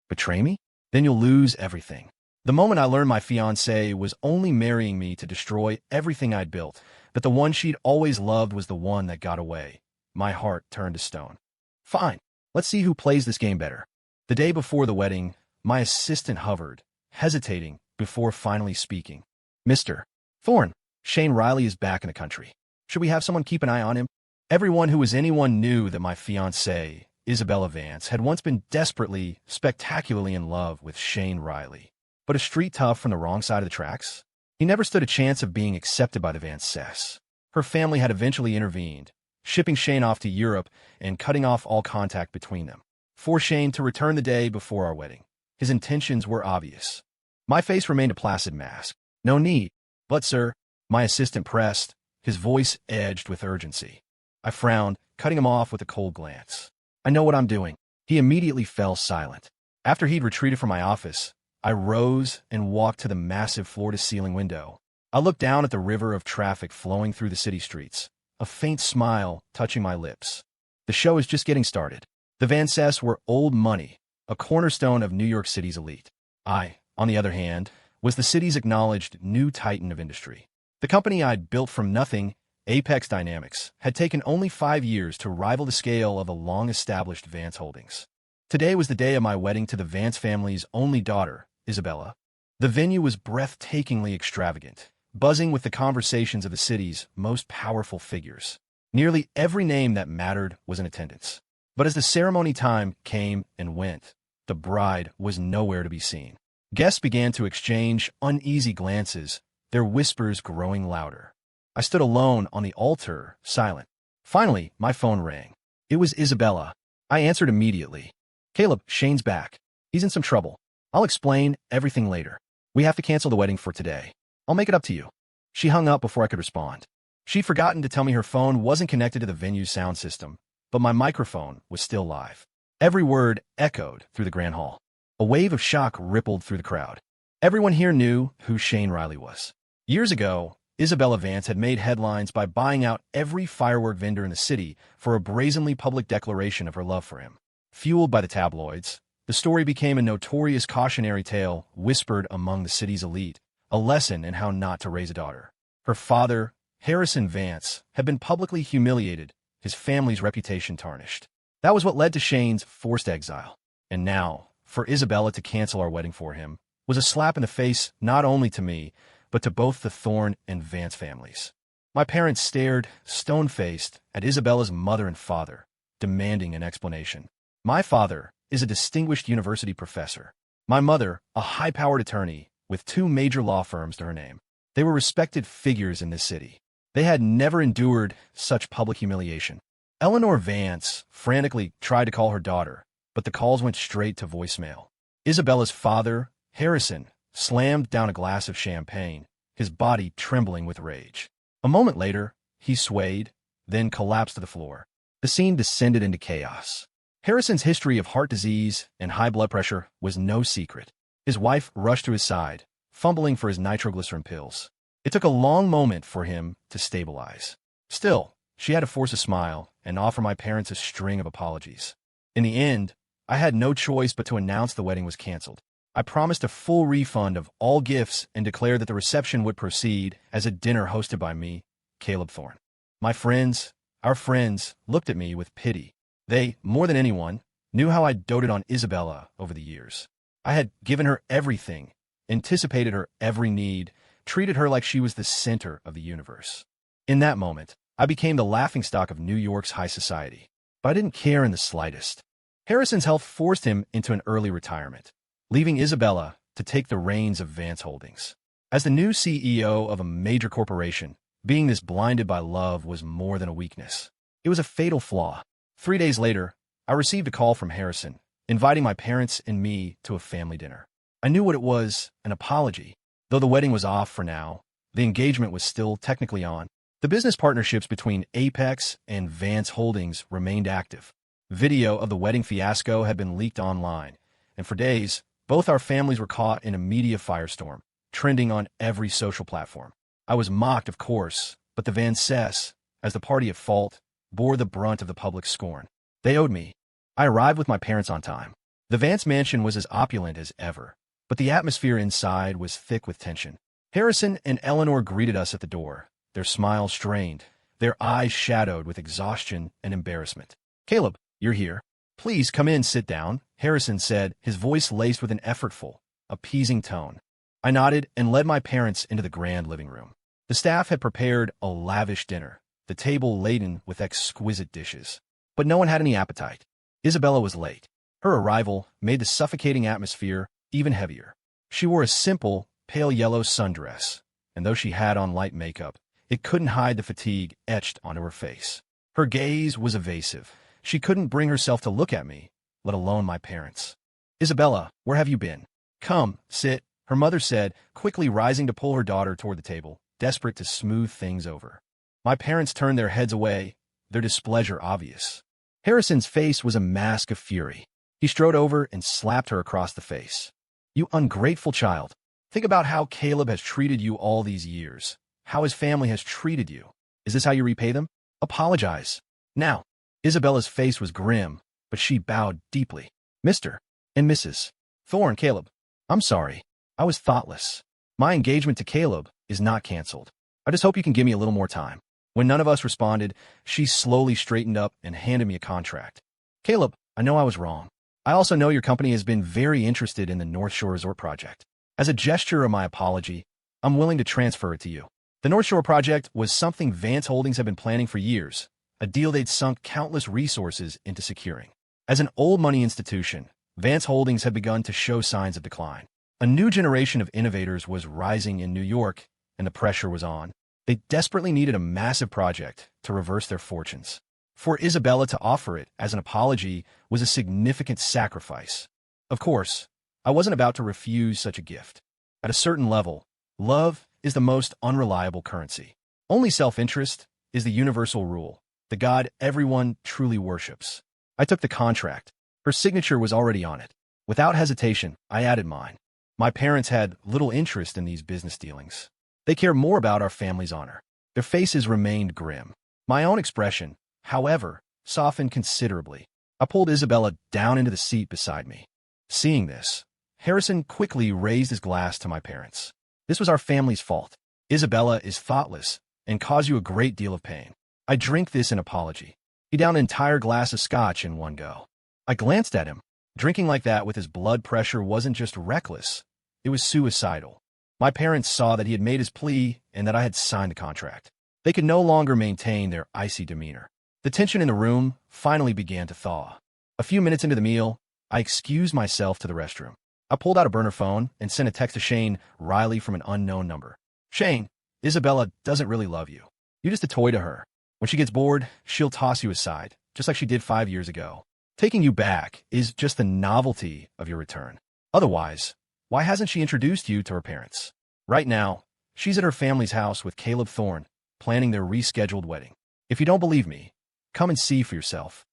Betray me? Then you'll lose everything. The moment I learned my fiancée was only marrying me to destroy everything I'd built, but the one she'd always loved was the one that got away, my heart turned to stone. Fine, let's see who plays this game better. The day before the wedding, my assistant hovered, hesitating before finally speaking. Mr. Thorne, Shane Riley is back in the country. Should we have someone keep an eye on him? Everyone who was anyone knew that my fiancée, Isabella Vance, had once been desperately, spectacularly in love with Shane Riley. But a street tough from the wrong side of the tracks? He never stood a chance of being accepted by the Vances. Her family had eventually intervened, shipping Shane off to Europe and cutting off all contact between them. For Shane to return the day before our wedding. His intentions were obvious. My face remained a placid mask. No need. But, sir, my assistant pressed, his voice edged with urgency. I frowned, cutting him off with a cold glance. I know what I'm doing. He immediately fell silent. After he'd retreated from my office, I rose and walked to the massive floor-to-ceiling window. I looked down at the river of traffic flowing through the city streets, a faint smile touching my lips. The show is just getting started. The Vances were old money, a cornerstone of New York City's elite. I, on the other hand, was the city's acknowledged new titan of industry. The company I'd built from nothing, Apex Dynamics, had taken only 5 years to rival the scale of the long-established Vance holdings. Today was the day of my wedding to the Vance family's only daughter, Isabella. The venue was breathtakingly extravagant, buzzing with the conversations of the city's most powerful figures. Nearly every name that mattered was in attendance. But as the ceremony time came and went, the bride was nowhere to be seen. Guests began to exchange uneasy glances, their whispers growing louder. I stood alone on the altar, silent. Finally, my phone rang. It was Isabella. I answered immediately. Caleb, Shane's back. He's in some trouble. I'll explain everything later. We have to cancel the wedding for today. I'll make it up to you. She hung up before I could respond. She'd forgotten to tell me her phone wasn't connected to the venue's sound system, but my microphone was still live. Every word echoed through the grand hall. A wave of shock rippled through the crowd. Everyone here knew who Shane Riley was. Years ago, Isabella Vance had made headlines by buying out every firework vendor in the city for a brazenly public declaration of her love for him. Fueled by the tabloids, the story became a notorious cautionary tale whispered among the city's elite, a lesson in how not to raise a daughter. Her father, Harrison Vance, had been publicly humiliated, his family's reputation tarnished. That was what led to Shane's forced exile. And now, for Isabella to cancel our wedding for him, was a slap in the face not only to me, but to both the Thorne and Vance families. My parents stared, stone-faced, at Isabella's mother and father, demanding an explanation. My father is a distinguished university professor. My mother, a high-powered attorney with 2 major law firms to her name. They were respected figures in this city. They had never endured such public humiliation. Eleanor Vance frantically tried to call her daughter, but the calls went straight to voicemail. Isabella's father, Harrison, slammed down a glass of champagne, his body trembling with rage. A moment later, he swayed, then collapsed to the floor. The scene descended into chaos. Harrison's history of heart disease and high blood pressure was no secret. His wife rushed to his side, fumbling for his nitroglycerin pills. It took a long moment for him to stabilize. Still, she had to force a smile and offer my parents a string of apologies. In the end, I had no choice but to announce the wedding was canceled. I promised a full refund of all gifts and declared that the reception would proceed as a dinner hosted by me, Caleb Thorne. My friends, our friends, looked at me with pity. They, more than anyone, knew how I doted on Isabella over the years. I had given her everything, anticipated her every need, treated her like she was the center of the universe. In that moment, I became the laughingstock of New York's high society. But I didn't care in the slightest. Harrison's health forced him into an early retirement, leaving Isabella to take the reins of Vance Holdings. As the new CEO of a major corporation, being this blinded by love was more than a weakness. It was a fatal flaw. 3 days later, I received a call from Harrison, inviting my parents and me to a family dinner. I knew what it was, an apology. Though the wedding was off for now, the engagement was still technically on. The business partnerships between Apex and Vance Holdings remained active. Video of the wedding fiasco had been leaked online, and for days, both our families were caught in a media firestorm, trending on every social platform. I was mocked, of course, but the Vances, as the party at fault, bore the brunt of the public scorn. They owed me. I arrived with my parents on time. The Vance mansion was as opulent as ever, but the atmosphere inside was thick with tension. Harrison and Eleanor greeted us at the door, their smiles strained, their eyes shadowed with exhaustion and embarrassment. "Caleb, you're here. Please come in, sit down," Harrison said, his voice laced with an effortful, appeasing tone. I nodded and led my parents into the grand living room. The staff had prepared a lavish dinner, the table laden with exquisite dishes. But no one had any appetite. Isabella was late. Her arrival made the suffocating atmosphere even heavier. She wore a simple, pale yellow sundress, and though she had on light makeup, it couldn't hide the fatigue etched onto her face. Her gaze was evasive. She couldn't bring herself to look at me, let alone my parents. "Isabella, where have you been? Come, sit," her mother said, quickly rising to pull her daughter toward the table, desperate to smooth things over. My parents turned their heads away, their displeasure obvious. Harrison's face was a mask of fury. He strode over and slapped her across the face. "You ungrateful child. Think about how Caleb has treated you all these years, how his family has treated you. Is this how you repay them? Apologize. Now." Isabella's face was grim, but she bowed deeply. "Mr. and Mrs. Thorne, Caleb, I'm sorry. I was thoughtless. My engagement to Caleb is not canceled. I just hope you can give me a little more time." When none of us responded, she slowly straightened up and handed me a contract. "Caleb, I know I was wrong. I also know your company has been very interested in the North Shore Resort project. As a gesture of my apology, I'm willing to transfer it to you." The North Shore project was something Vance Holdings had been planning for years, a deal they'd sunk countless resources into securing. As an old money institution, Vance Holdings had begun to show signs of decline. A new generation of innovators was rising in New York, and the pressure was on. They desperately needed a massive project to reverse their fortunes. For Isabella to offer it as an apology was a significant sacrifice. Of course, I wasn't about to refuse such a gift. At a certain level, love is the most unreliable currency. Only self-interest is the universal rule, the God everyone truly worships. I took the contract. Her signature was already on it. Without hesitation, I added mine. My parents had little interest in these business dealings. They cared more about our family's honor. Their faces remained grim. My own expression, however, softened considerably. I pulled Isabella down into the seat beside me. Seeing this, Harrison quickly raised his glass to my parents. "This was our family's fault. Isabella is thoughtless and caused you a great deal of pain. I drink this in apology." He downed an entire glass of scotch in one go. I glanced at him. Drinking like that with his blood pressure wasn't just reckless, it was suicidal. My parents saw that he had made his plea and that I had signed the contract. They could no longer maintain their icy demeanor. The tension in the room finally began to thaw. A few minutes into the meal, I excused myself to the restroom. I pulled out a burner phone and sent a text to Shane Riley from an unknown number. "Shane, Isabella doesn't really love you. You're just a toy to her. When she gets bored, she'll toss you aside, just like she did 5 years ago. Taking you back is just the novelty of your return. Otherwise, why hasn't she introduced you to her parents? Right now, she's at her family's house with Caleb Thorne, planning their rescheduled wedding. If you don't believe me, come and see for yourself."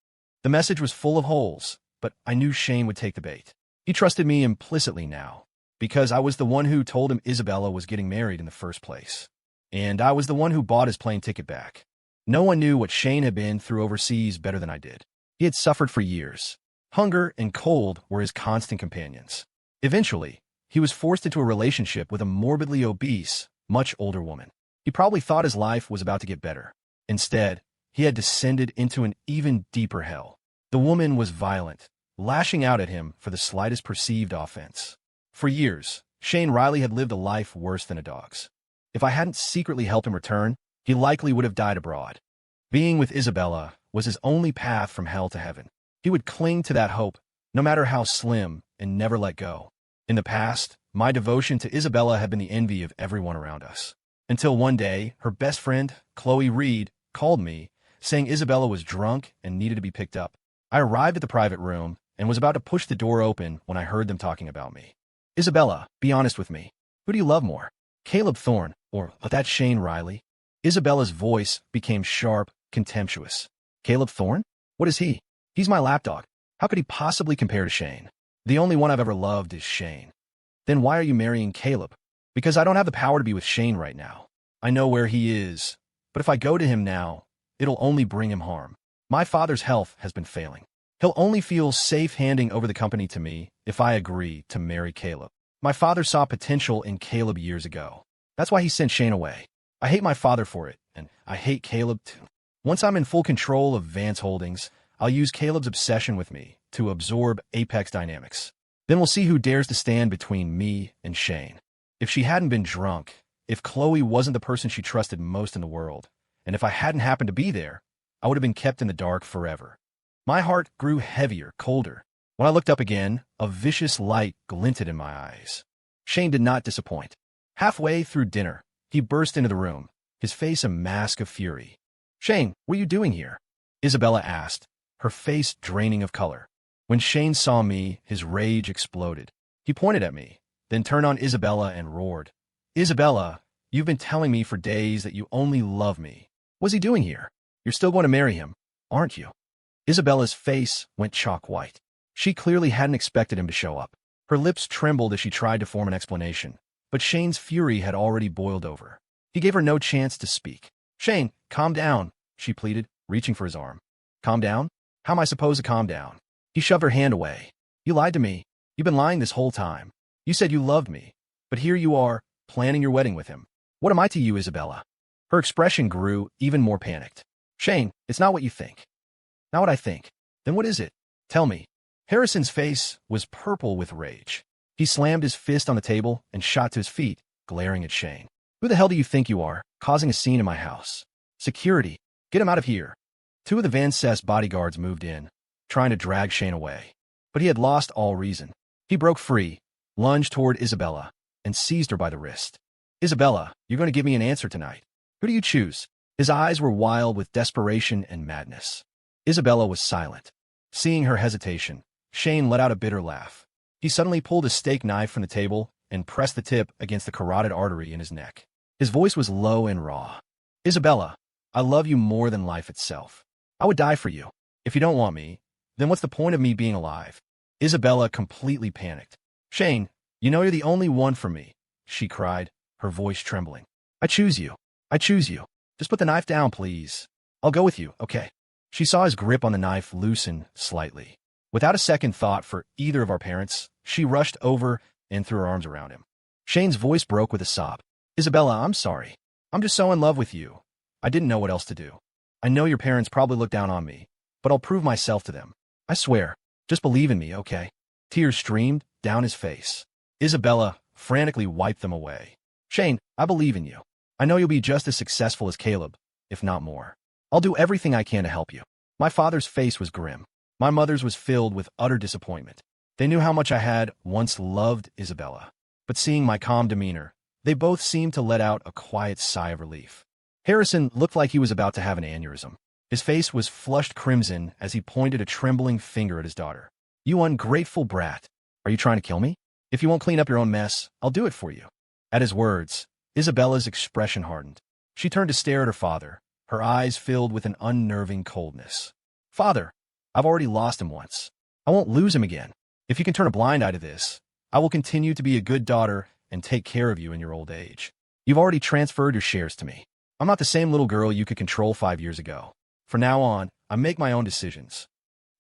The message was full of holes, but I knew Shane would take the bait. He trusted me implicitly now, because I was the one who told him Isabella was getting married in the first place. And I was the one who bought his plane ticket back. No one knew what Shane had been through overseas better than I did. He had suffered for years. Hunger and cold were his constant companions. Eventually, he was forced into a relationship with a morbidly obese, much older woman. He probably thought his life was about to get better. Instead, he had descended into an even deeper hell. The woman was violent, lashing out at him for the slightest perceived offense. For years, Shane Riley had lived a life worse than a dog's. If I hadn't secretly helped him return, he likely would have died abroad. Being with Isabella was his only path from hell to heaven. He would cling to that hope, no matter how slim, and never let go. In the past, my devotion to Isabella had been the envy of everyone around us. Until one day, her best friend, Chloe Reed, called me, saying Isabella was drunk and needed to be picked up. I arrived at the private room and was about to push the door open when I heard them talking about me. "Isabella, be honest with me. Who do you love more? Caleb Thorne or that Shane Riley?" Isabella's voice became sharp, contemptuous. "Caleb Thorne? What is he? He's my lapdog. How could he possibly compare to Shane? The only one I've ever loved is Shane." "Then why are you marrying Caleb?" "Because I don't have the power to be with Shane right now. I know where he is, but if I go to him now, it'll only bring him harm. My father's health has been failing. He'll only feel safe handing over the company to me if I agree to marry Caleb. My father saw potential in Caleb years ago. That's why he sent Shane away. I hate my father for it, and I hate Caleb too. Once I'm in full control of Vance Holdings, I'll use Caleb's obsession with me to absorb Apex Dynamics. Then we'll see who dares to stand between me and Shane. If she hadn't been drunk, if Chloe wasn't the person she trusted most in the world, and if I hadn't happened to be there, I would have been kept in the dark forever. My heart grew heavier, colder. When I looked up again, a vicious light glinted in my eyes. Shane did not disappoint. Halfway through dinner, he burst into the room, his face a mask of fury. "Shane, what are you doing here?" Isabella asked, her face draining of color. When Shane saw me, his rage exploded. He pointed at me, then turned on Isabella and roared, "Isabella, you've been telling me for days that you only love me. What's he doing here? You're still going to marry him, aren't you?" Isabella's face went chalk white. She clearly hadn't expected him to show up. Her lips trembled as she tried to form an explanation, but Shane's fury had already boiled over. He gave her no chance to speak. "Shane, calm down," she pleaded, reaching for his arm. "Calm down? How am I supposed to calm down?" He shoved her hand away. "You lied to me. You've been lying this whole time. You said you loved me, but here you are, planning your wedding with him. What am I to you, Isabella?" Her expression grew even more panicked. "Shane, it's not what you think." "Not what I think. Then what is it? Tell me." Harrison's face was purple with rage. He slammed his fist on the table and shot to his feet, glaring at Shane. "Who the hell do you think you are, causing a scene in my house? Security, get him out of here." Two of the Vance bodyguards moved in, trying to drag Shane away. But he had lost all reason. He broke free, lunged toward Isabella, and seized her by the wrist. "Isabella, you're going to give me an answer tonight. Who do you choose?" His eyes were wild with desperation and madness. Isabella was silent. Seeing her hesitation, Shane let out a bitter laugh. He suddenly pulled a steak knife from the table and pressed the tip against the carotid artery in his neck. His voice was low and raw. "Isabella, I love you more than life itself. I would die for you. If you don't want me, then what's the point of me being alive?" Isabella completely panicked. "Shane, you know you're the only one for me," she cried, her voice trembling. "I choose you. I choose you. Just put the knife down, please. I'll go with you, okay?" She saw his grip on the knife loosen slightly. Without a second thought for either of our parents, she rushed over and threw her arms around him. Shane's voice broke with a sob. "Isabella, I'm sorry. I'm just so in love with you. I didn't know what else to do. I know your parents probably look down on me, but I'll prove myself to them. I swear. Just believe in me, okay?" Tears streamed down his face. Isabella frantically wiped them away. "Shane, I believe in you. I know you'll be just as successful as Caleb, if not more. I'll do everything I can to help you." My father's face was grim. My mother's was filled with utter disappointment. They knew how much I had once loved Isabella. But seeing my calm demeanor, they both seemed to let out a quiet sigh of relief. Harrison looked like he was about to have an aneurysm. His face was flushed crimson as he pointed a trembling finger at his daughter. "You ungrateful brat. Are you trying to kill me? If you won't clean up your own mess, I'll do it for you." At his words, Isabella's expression hardened. She turned to stare at her father, her eyes filled with an unnerving coldness. "Father, I've already lost him once. I won't lose him again. If you can turn a blind eye to this, I will continue to be a good daughter and take care of you in your old age. You've already transferred your shares to me. I'm not the same little girl you could control 5 years ago. From now on, I make my own decisions."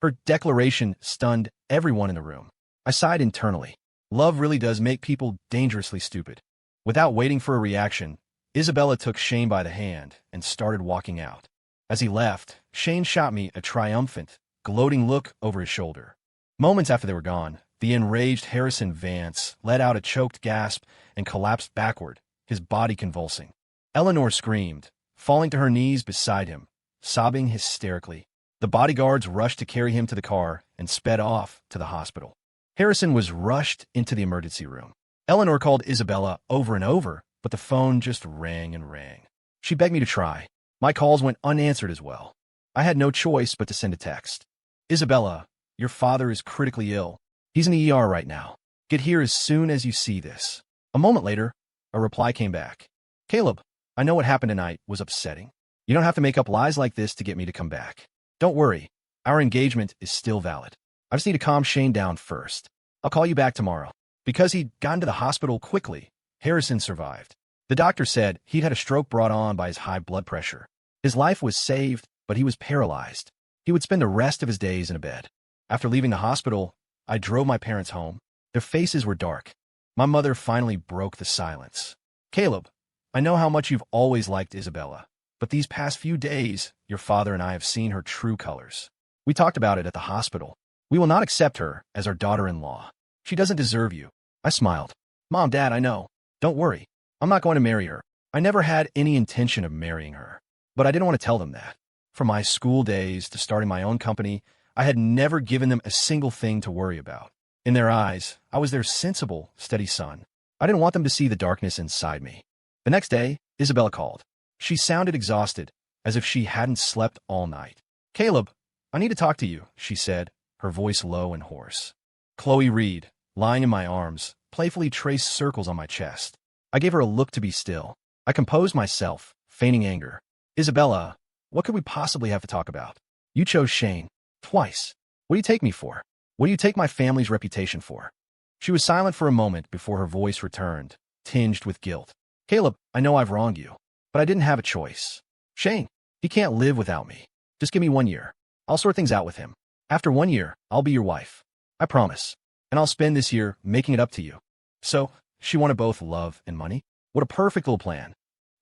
Her declaration stunned everyone in the room. I sighed internally. Love really does make people dangerously stupid. Without waiting for a reaction, Isabella took Shane by the hand and started walking out. As he left, Shane shot me a triumphant, gloating look over his shoulder. Moments after they were gone, the enraged Harrison Vance let out a choked gasp and collapsed backward, his body convulsing. Eleanor screamed, falling to her knees beside him, sobbing hysterically. The bodyguards rushed to carry him to the car and sped off to the hospital. Harrison was rushed into the emergency room. Eleanor called Isabella over and over, but the phone just rang and rang. She begged me to try. My calls went unanswered as well. I had no choice but to send a text. "Isabella, your father is critically ill. He's in the ER right now. Get here as soon as you see this." A moment later, a reply came back. "Caleb, I know what happened tonight was upsetting. You don't have to make up lies like this to get me to come back. Don't worry, our engagement is still valid. I just need to calm Shane down first. I'll call you back tomorrow." Because he'd gotten to the hospital quickly, Harrison survived. The doctor said he'd had a stroke brought on by his high blood pressure. His life was saved, but he was paralyzed. He would spend the rest of his days in a bed. After leaving the hospital, I drove my parents home. Their faces were dark. My mother finally broke the silence. Caleb, I know how much you've always liked Isabella, but these past few days, your father and I have seen her true colors. We talked about it at the hospital. We will not accept her as our daughter-in-law. She doesn't deserve you. I smiled. Mom, Dad, I know. Don't worry. I'm not going to marry her. I never had any intention of marrying her, but I didn't want to tell them that. From my school days to starting my own company, I had never given them a single thing to worry about. In their eyes, I was their sensible, steady son. I didn't want them to see the darkness inside me. The next day, Isabella called. She sounded exhausted, as if she hadn't slept all night. Caleb, I need to talk to you, she said, her voice low and hoarse. Chloe Reed, lying in my arms, playfully traced circles on my chest. I gave her a look to be still. I composed myself, feigning anger. Isabella, what could we possibly have to talk about? You chose Shane. Twice. What do you take me for? What do you take my family's reputation for? She was silent for a moment before her voice returned, tinged with guilt. Caleb, I know I've wronged you, but I didn't have a choice. Shane, he can't live without me. Just give me 1 year. I'll sort things out with him. After 1 year, I'll be your wife. I promise. And I'll spend this year making it up to you. So, she wanted both love and money? What a perfect little plan.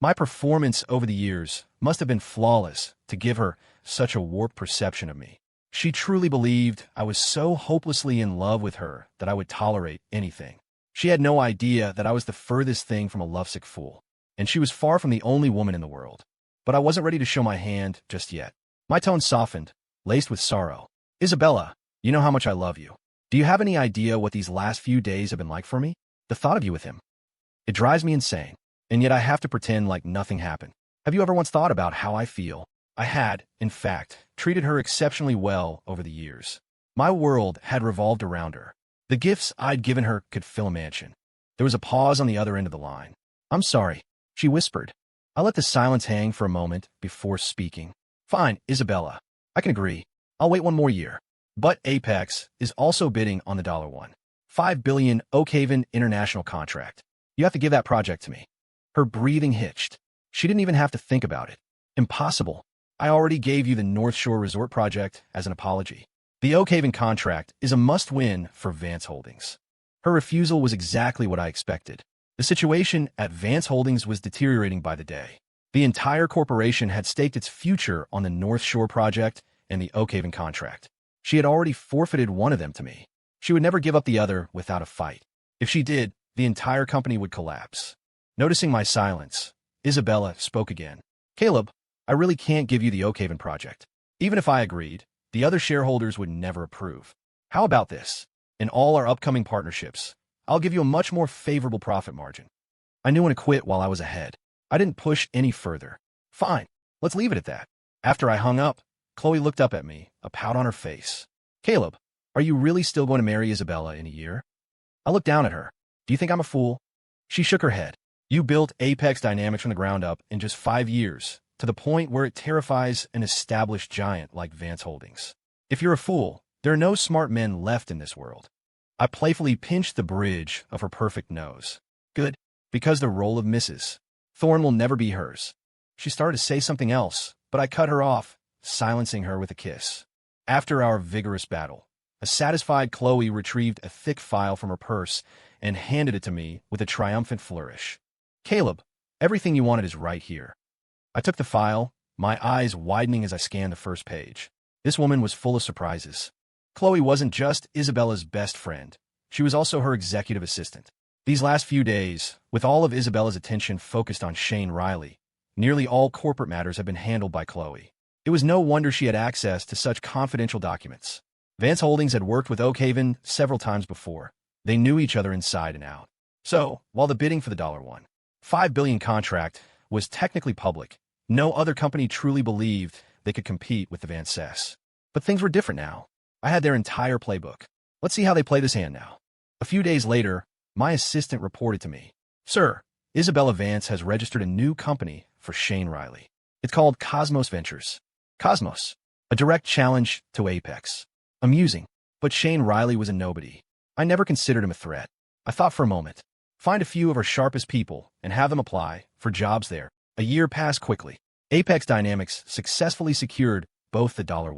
My performance over the years must have been flawless to give her such a warped perception of me. She truly believed I was so hopelessly in love with her that I would tolerate anything. She had no idea that I was the furthest thing from a lovesick fool, and she was far from the only woman in the world. But I wasn't ready to show my hand just yet. My tone softened, laced with sorrow. Isabella, you know how much I love you. Do you have any idea what these last few days have been like for me? The thought of you with him. It drives me insane, and yet I have to pretend like nothing happened. Have you ever once thought about how I feel? I had, in fact, treated her exceptionally well over the years. My world had revolved around her. The gifts I'd given her could fill a mansion. There was a pause on the other end of the line. I'm sorry, she whispered. I let the silence hang for a moment before speaking. Fine, Isabella. I can agree. I'll wait 1 more year. But Apex is also bidding on the $5 billion Oakhaven International contract. You have to give that project to me. Her breathing hitched. She didn't even have to think about it. Impossible. I already gave you the North Shore Resort project as an apology. The Oakhaven contract is a must-win for Vance Holdings. Her refusal was exactly what I expected. The situation at Vance Holdings was deteriorating by the day. The entire corporation had staked its future on the North Shore project and the Oakhaven contract. She had already forfeited one of them to me. She would never give up the other without a fight. If she did, the entire company would collapse. Noticing my silence, Isabella spoke again. Caleb, I really can't give you the Oakhaven project. Even if I agreed, the other shareholders would never approve. How about this? In all our upcoming partnerships, I'll give you a much more favorable profit margin. I knew when to quit while I was ahead. I didn't push any further. Fine, let's leave it at that. After I hung up, Chloe looked up at me, a pout on her face. Caleb, are you really still going to marry Isabella in a year? I looked down at her. Do you think I'm a fool? She shook her head. You built Apex Dynamics from the ground up in just 5 years, to the point where it terrifies an established giant like Vance Holdings. If you're a fool, there are no smart men left in this world. I playfully pinched the bridge of her perfect nose. Good, because the role of Mrs. Thorne will never be hers. She started to say something else, but I cut her off, silencing her with a kiss. After our vigorous battle, a satisfied Chloe retrieved a thick file from her purse and handed it to me with a triumphant flourish. Caleb, everything you wanted is right here. I took the file, my eyes widening as I scanned the first page. This woman was full of surprises. Chloe wasn't just Isabella's best friend. She was also her executive assistant. These last few days, with all of Isabella's attention focused on Shane Riley, nearly all corporate matters had been handled by Chloe. It was no wonder she had access to such confidential documents. Vance Holdings had worked with Oakhaven several times before. They knew each other inside and out. So, while the bidding for the $5 billion contract was technically public, no other company truly believed they could compete with the Vances. But things were different now. I had their entire playbook. Let's see how they play this hand now. A few days later, my assistant reported to me. Sir, Isabella Vance has registered a new company for Shane Riley. It's called Cosmos Ventures. Cosmos, a direct challenge to Apex. Amusing, but Shane Riley was a nobody. I never considered him a threat. I thought for a moment. Find a few of our sharpest people and have them apply for jobs there. A year passed quickly. Apex Dynamics successfully secured both the $5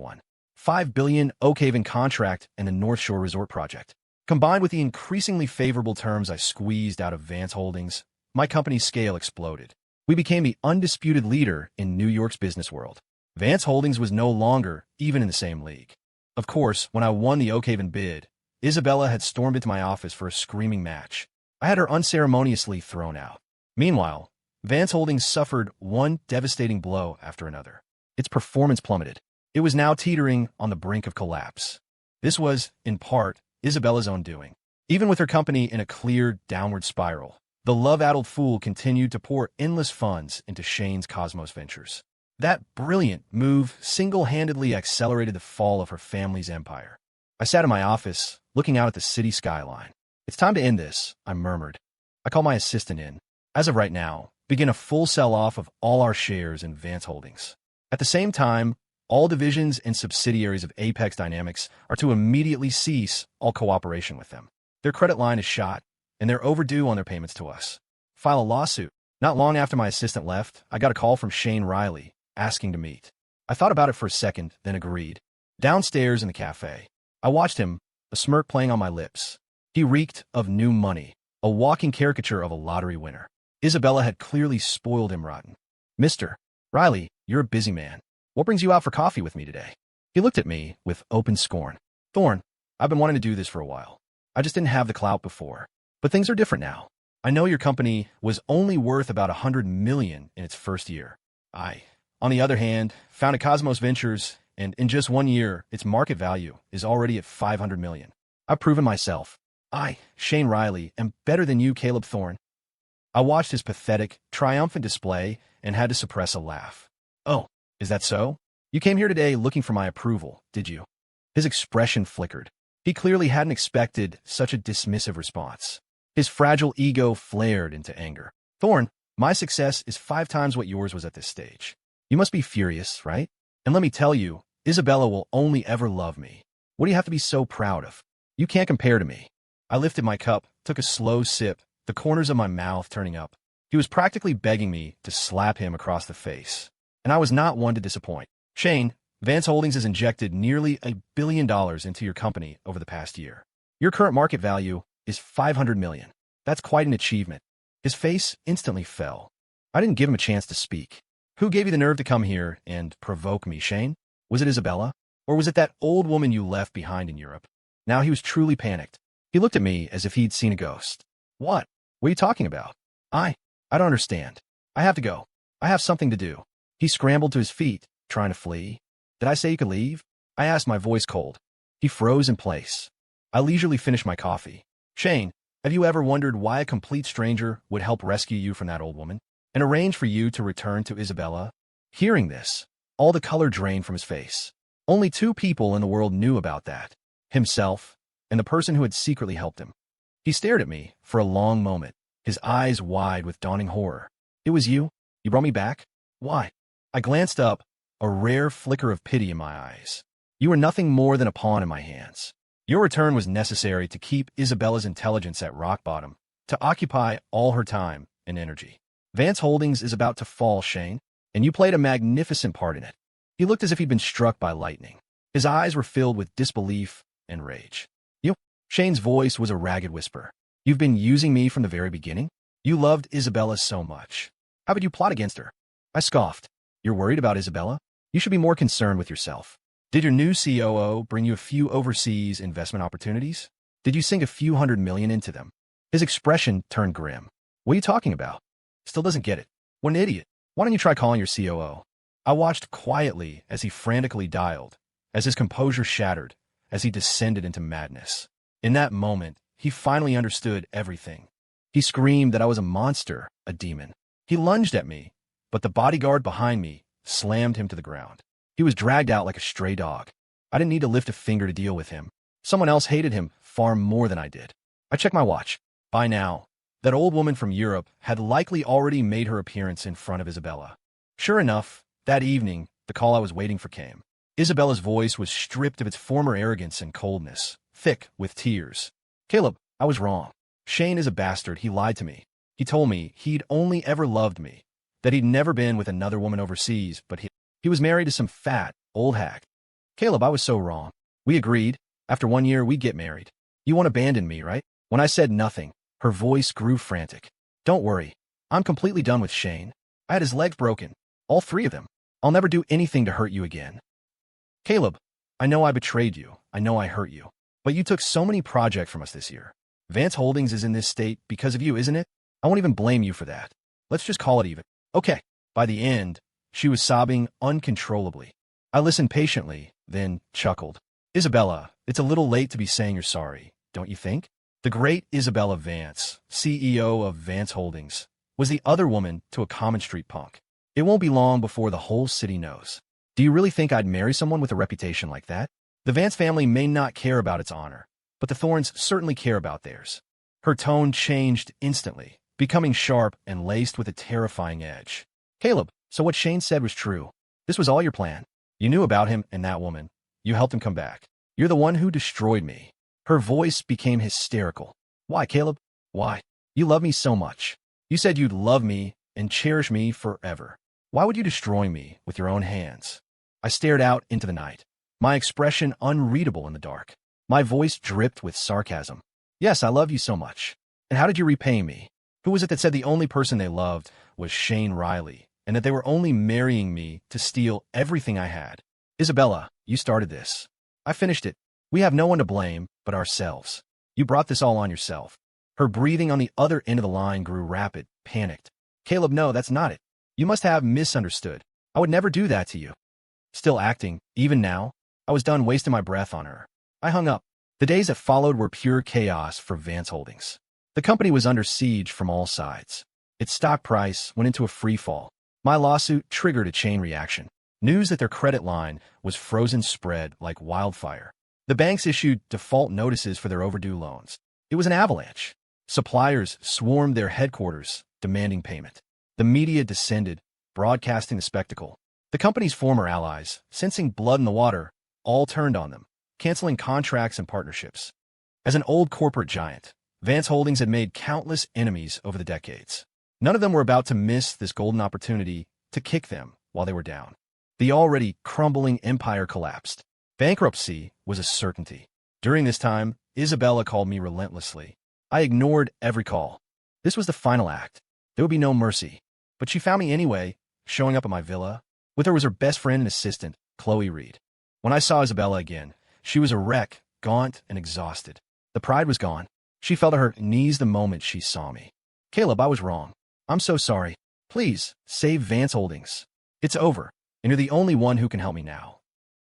$5 billion Oakhaven contract, and the North Shore Resort project. Combined with the increasingly favorable terms I squeezed out of Vance Holdings, my company's scale exploded. We became the undisputed leader in New York's business world. Vance Holdings was no longer even in the same league. Of course, when I won the Oakhaven bid, Isabella had stormed into my office for a screaming match. I had her unceremoniously thrown out. Meanwhile, Vance Holdings suffered one devastating blow after another. Its performance plummeted. It was now teetering on the brink of collapse. This was, in part, Isabella's own doing. Even with her company in a clear downward spiral, the love-addled fool continued to pour endless funds into Shane's Cosmos ventures. That brilliant move single-handedly accelerated the fall of her family's empire. I sat in my office, looking out at the city skyline. "It's time to end this," I murmured. I called my assistant in. "As of right now, begin a full sell-off of all our shares in Vance Holdings. At the same time, all divisions and subsidiaries of Apex Dynamics are to immediately cease all cooperation with them. Their credit line is shot, and they're overdue on their payments to us. File a lawsuit." Not long after my assistant left, I got a call from Shane Riley, asking to meet. I thought about it for a second, then agreed. Downstairs in the cafe, I watched him, a smirk playing on my lips. He reeked of new money, a walking caricature of a lottery winner. Isabella had clearly spoiled him rotten. "Mr. Riley, you're a busy man. What brings you out for coffee with me today?" He looked at me with open scorn. "Thorne, I've been wanting to do this for a while. I just didn't have the clout before. But things are different now. I know your company was only worth about $100 million in its first year. I, on the other hand, founded Cosmos Ventures, and in just 1 year, its market value is already at $500 million. I've proven myself. I, Shane Riley, am better than you, Caleb Thorne." I watched his pathetic, triumphant display and had to suppress a laugh. "Oh, is that so? You came here today looking for my approval, did you?" His expression flickered. He clearly hadn't expected such a dismissive response. His fragile ego flared into anger. "Thorne, my success is 5 times what yours was at this stage. You must be furious, right? And let me tell you, Isabella will only ever love me. What do you have to be so proud of? You can't compare to me." I lifted my cup, took a slow sip, the corners of my mouth turning up. He was practically begging me to slap him across the face. And I was not one to disappoint. "Shane, Vance Holdings has injected nearly $1 billion into your company over the past year. Your current market value is $500 million. That's quite an achievement." His face instantly fell. I didn't give him a chance to speak. "Who gave you the nerve to come here and provoke me, Shane? Was it Isabella? Or was it that old woman you left behind in Europe?" Now he was truly panicked. He looked at me as if he'd seen a ghost. What are you talking about?" I don't understand. I have to go. I have something to do." He scrambled to his feet, trying to flee. "Did I say you could leave?" I asked, my voice cold. He froze in place. I leisurely finished my coffee. "Shane, have you ever wondered why a complete stranger would help rescue you from that old woman and arrange for you to return to Isabella?" Hearing this, all the color drained from his face. Only 2 people in the world knew about that: himself and the person who had secretly helped him. He stared at me for a long moment, his eyes wide with dawning horror. "It was you? You brought me back? Why?" I glanced up, a rare flicker of pity in my eyes. "You were nothing more than a pawn in my hands. Your return was necessary to keep Isabella's intelligence at rock bottom, to occupy all her time and energy. Vance Holdings is about to fall, Shane, and you played a magnificent part in it." He looked as if he'd been struck by lightning. His eyes were filled with disbelief and rage. "You?" Shane's voice was a ragged whisper. "You've been using me from the very beginning? You loved Isabella so much. How could you plot against her?" I scoffed. "You're worried about Isabella? You should be more concerned with yourself. Did your new COO bring you a few overseas investment opportunities? Did you sink a few $100 million into them?" His expression turned grim. "What are you talking about?" Still doesn't get it. What an idiot. Why don't you try calling your COO? I watched quietly as he frantically dialed, as his composure shattered, as he descended into madness. In that moment, he finally understood everything. He screamed that I was a monster, a demon. He lunged at me, but the bodyguard behind me slammed him to the ground. He was dragged out like a stray dog. I didn't need to lift a finger to deal with him. Someone else hated him far more than I did. I checked my watch. By now, that old woman from Europe had likely already made her appearance in front of Isabella. Sure enough, that evening, the call I was waiting for came. Isabella's voice was stripped of its former arrogance and coldness, thick with tears. "Caleb, I was wrong. Shane is a bastard. He lied to me. He told me he'd only ever loved me, that he'd never been with another woman overseas, but he was married to some fat, old hag. Caleb, I was so wrong. We agreed. After 1 year, we'd get married. You won't abandon me, right? When I said nothing, her voice grew frantic. Don't worry. I'm completely done with Shane. I had his legs broken. All three of them. I'll never do anything to hurt you again. Caleb, I know I betrayed you. I know I hurt you. But you took so many projects from us this year. Vance Holdings is in this state because of you, isn't it? I won't even blame you for that. Let's just call it even. Okay. By the end, she was sobbing uncontrollably. I listened patiently, then chuckled. Isabella, it's a little late to be saying you're sorry, don't you think? The great Isabella Vance, CEO of Vance Holdings, was the other woman to a common street punk. It won't be long before the whole city knows. Do you really think I'd marry someone with a reputation like that? The Vance family may not care about its honor, but the Thorns certainly care about theirs. Her tone changed instantly, becoming sharp and laced with a terrifying edge. Caleb, so what Shane said was true. This was all your plan. You knew about him and that woman. You helped him come back. You're the one who destroyed me. Her voice became hysterical. Why, Caleb? Why? You love me so much. You said you'd love me and cherish me forever. Why would you destroy me with your own hands? I stared out into the night, my expression unreadable in the dark. My voice dripped with sarcasm. Yes, I love you so much. And how did you repay me? Who was it that said the only person they loved was Shane Riley, and that they were only marrying me to steal everything I had? Isabella, you started this. I finished it. We have no one to blame but ourselves. You brought this all on yourself. Her breathing on the other end of the line grew rapid, panicked. Caleb, no, that's not it. You must have misunderstood. I would never do that to you. Still acting, even now, I was done wasting my breath on her. I hung up. The days that followed were pure chaos for Vance Holdings. The company was under siege from all sides. Its stock price went into a free fall. My lawsuit triggered a chain reaction. News that their credit line was frozen spread like wildfire. The banks issued default notices for their overdue loans. It was an avalanche. Suppliers swarmed their headquarters, demanding payment. The media descended, broadcasting the spectacle. The company's former allies, sensing blood in the water, all turned on them, canceling contracts and partnerships. As an old corporate giant, Vance Holdings had made countless enemies over the decades. None of them were about to miss this golden opportunity to kick them while they were down. The already crumbling empire collapsed. Bankruptcy was a certainty. During this time, Isabella called me relentlessly. I ignored every call. This was the final act. There would be no mercy. But she found me anyway, showing up at my villa. With her was her best friend and assistant, Chloe Reed. When I saw Isabella again, she was a wreck, gaunt and exhausted. The pride was gone. She fell to her knees the moment she saw me. Caleb, I was wrong. I'm so sorry. Please, save Vance Holdings. It's over, and you're the only one who can help me now.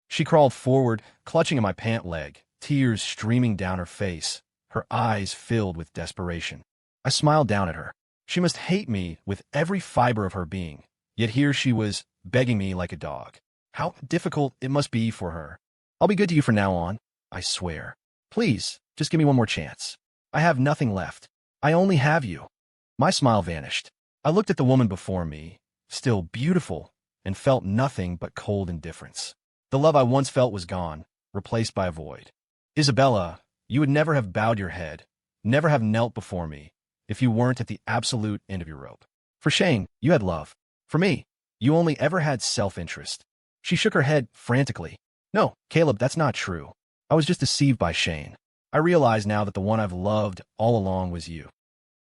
She crawled forward, clutching at my pant leg, tears streaming down her face, her eyes filled with desperation. I smiled down at her. She must hate me with every fiber of her being, yet here she was, begging me like a dog. How difficult it must be for her. I'll be good to you from now on, I swear. Please, just give me one more chance. I have nothing left. I only have you. My smile vanished. I looked at the woman before me, still beautiful, and felt nothing but cold indifference. The love I once felt was gone, replaced by a void. Isabella, you would never have bowed your head, never have knelt before me, if you weren't at the absolute end of your rope. For Shane, you had love. For me, you only ever had self-interest. She shook her head frantically. No, Caleb, that's not true. I was just deceived by Shane. I realize now that the one I've loved all along was you.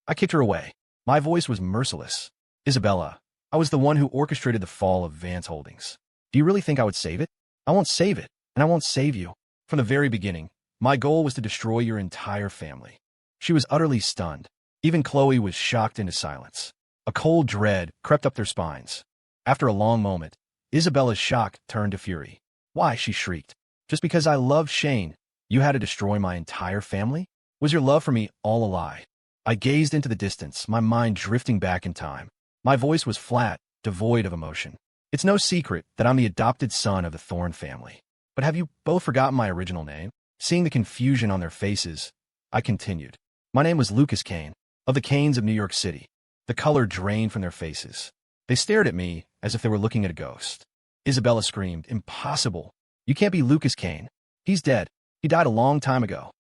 I kicked her away. My voice was merciless. Isabella, I was the one who orchestrated the fall of Vance Holdings. Do you really think I would save it? I won't save it, and I won't save you. From the very beginning, my goal was to destroy your entire family. She was utterly stunned. Even Chloe was shocked into silence. A cold dread crept up their spines. After a long moment, Isabella's shock turned to fury. Why, she shrieked. Just because I loved Shane, you had to destroy my entire family? Was your love for me all a lie? I gazed into the distance, my mind drifting back in time. My voice was flat, devoid of emotion. It's no secret that I'm the adopted son of the Thorn family. But have you both forgotten my original name? Seeing the confusion on their faces, I continued. My name was Lucas Kane, of the Canes of New York City. The color drained from their faces. They stared at me as if they were looking at a ghost. Isabella screamed, Impossible! You can't be Lucas Kane. He's dead. He died a long time ago.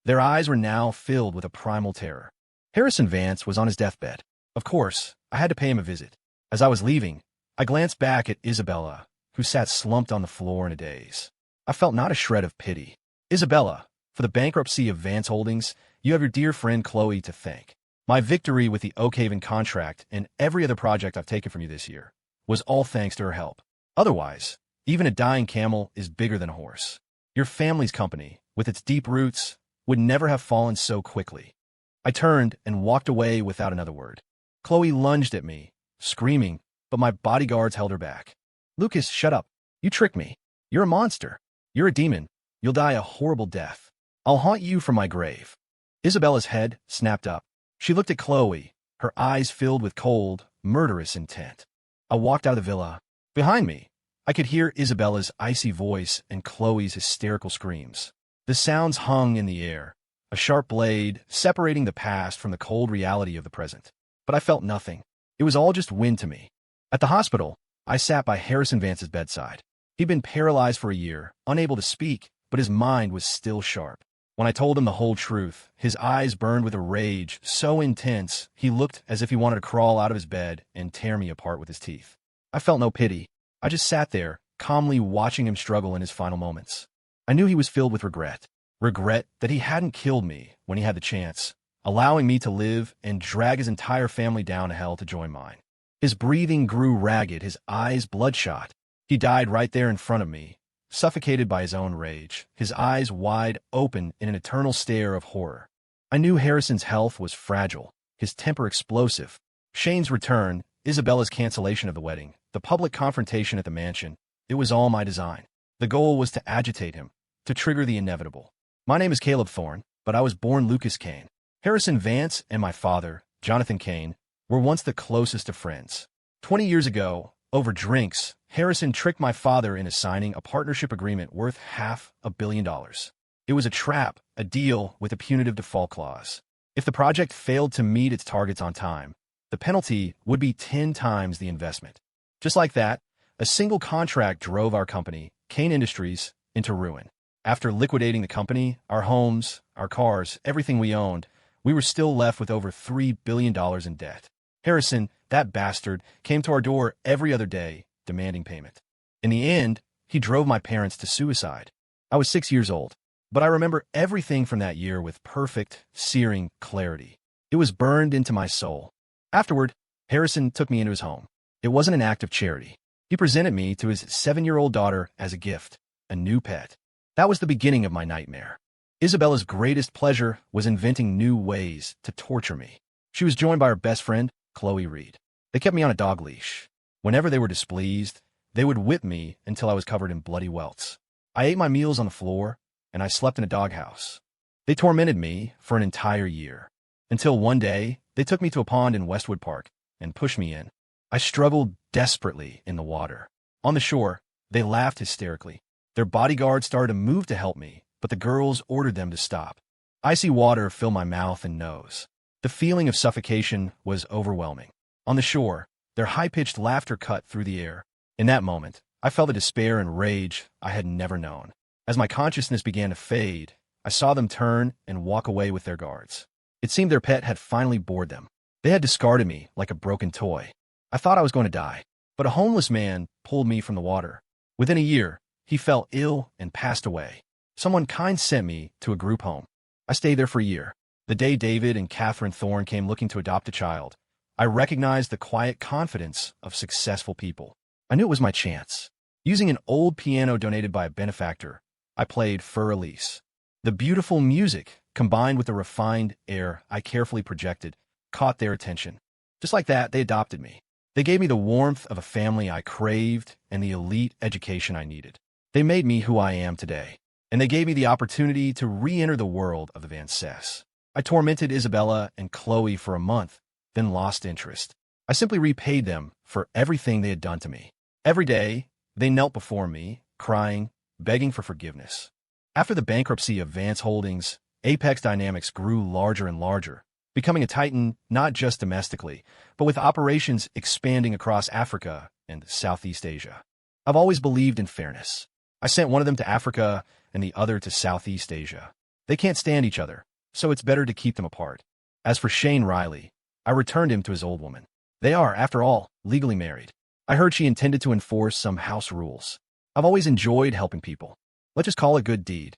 Their eyes were now filled with a primal terror. Harrison Vance was on his deathbed. Of course, I had to pay him a visit. As I was leaving, I glanced back at Isabella, who sat slumped on the floor in a daze. I felt not a shred of pity. Isabella, for the bankruptcy of Vance Holdings, you have your dear friend Chloe to thank. My victory with the Oakhaven contract and every other project I've taken from you this year was all thanks to her help. Otherwise, even a dying camel is bigger than a horse. Your family's company, with its deep roots, would never have fallen so quickly. I turned and walked away without another word. Chloe lunged at me, screaming, but my bodyguards held her back. Lucas, shut up. You tricked me. You're a monster. You're a demon. You'll die a horrible death. I'll haunt you from my grave. Isabella's head snapped up. She looked at Chloe, her eyes filled with cold, murderous intent. I walked out of the villa. Behind me, I could hear Isabella's icy voice and Chloe's hysterical screams. The sounds hung in the air, a sharp blade separating the past from the cold reality of the present. But I felt nothing. It was all just wind to me. At the hospital, I sat by Harrison Vance's bedside. He'd been paralyzed for a year, unable to speak, but his mind was still sharp. When I told him the whole truth, his eyes burned with a rage so intense he looked as if he wanted to crawl out of his bed and tear me apart with his teeth. I felt no pity. I just sat there, calmly watching him struggle in his final moments. I knew he was filled with regret. Regret that he hadn't killed me when he had the chance, allowing me to live and drag his entire family down to hell to join mine. His breathing grew ragged, his eyes bloodshot. He died right there in front of me, suffocated by his own rage, his eyes wide open in an eternal stare of horror. I knew Harrison's health was fragile, his temper explosive. Shane's return, Isabella's cancellation of the wedding, the public confrontation at the mansion, it was all my design. The goal was to agitate him, to trigger the inevitable. My name is Caleb Thorne, but I was born Lucas Kane. Harrison Vance and my father, Jonathan Kane, were once the closest of friends. 20 years ago, over drinks, Harrison tricked my father into signing a partnership agreement worth $500 million. It was a trap, a deal with a punitive default clause. If the project failed to meet its targets on time, the penalty would be 10 times the investment. Just like that, a single contract drove our company, Kane Industries, into ruin. After liquidating the company, our homes, our cars, everything we owned, we were still left with over $3 billion in debt. Harrison, that bastard, came to our door every other day, demanding payment. In the end, he drove my parents to suicide. I was 6 years old, but I remember everything from that year with perfect, searing clarity. It was burned into my soul. Afterward, Harrison took me into his home. It wasn't an act of charity. He presented me to his 7-year-old daughter as a gift, a new pet. That was the beginning of my nightmare. Isabella's greatest pleasure was inventing new ways to torture me. She was joined by her best friend, Chloe Reed. They kept me on a dog leash. Whenever they were displeased, they would whip me until I was covered in bloody welts. I ate my meals on the floor, and I slept in a doghouse. They tormented me for an entire year, until one day they took me to a pond in Westwood Park and pushed me in. I struggled desperately in the water. On the shore, they laughed hysterically. Their bodyguards started to move to help me, but the girls ordered them to stop. Icy water filled my mouth and nose. The feeling of suffocation was overwhelming. On the shore, their high-pitched laughter cut through the air. In that moment, I felt a despair and rage I had never known. As my consciousness began to fade, I saw them turn and walk away with their guards. It seemed their pet had finally bored them. They had discarded me like a broken toy. I thought I was going to die, but a homeless man pulled me from the water. Within a year, he fell ill and passed away. Someone kind sent me to a group home. I stayed there for a year. The day David and Catherine Thorne came looking to adopt a child, I recognized the quiet confidence of successful people. I knew it was my chance. Using an old piano donated by a benefactor, I played Fur Elise. The beautiful music, combined with the refined air I carefully projected, caught their attention. Just like that, they adopted me. They gave me the warmth of a family I craved and the elite education I needed. They made me who I am today, and they gave me the opportunity to re-enter the world of the Vances. I tormented Isabella and Chloe for a month, then lost interest. I simply repaid them for everything they had done to me. Every day, they knelt before me, crying, begging for forgiveness. After the bankruptcy of Vance Holdings, Apex Dynamics grew larger and larger, becoming a titan not just domestically, but with operations expanding across Africa and Southeast Asia. I've always believed in fairness. I sent one of them to Africa and the other to Southeast Asia. They can't stand each other, so it's better to keep them apart. As for Shane Riley, I returned him to his old woman. They are, after all, legally married. I heard she intended to enforce some house rules. I've always enjoyed helping people. Let's just call it good deed.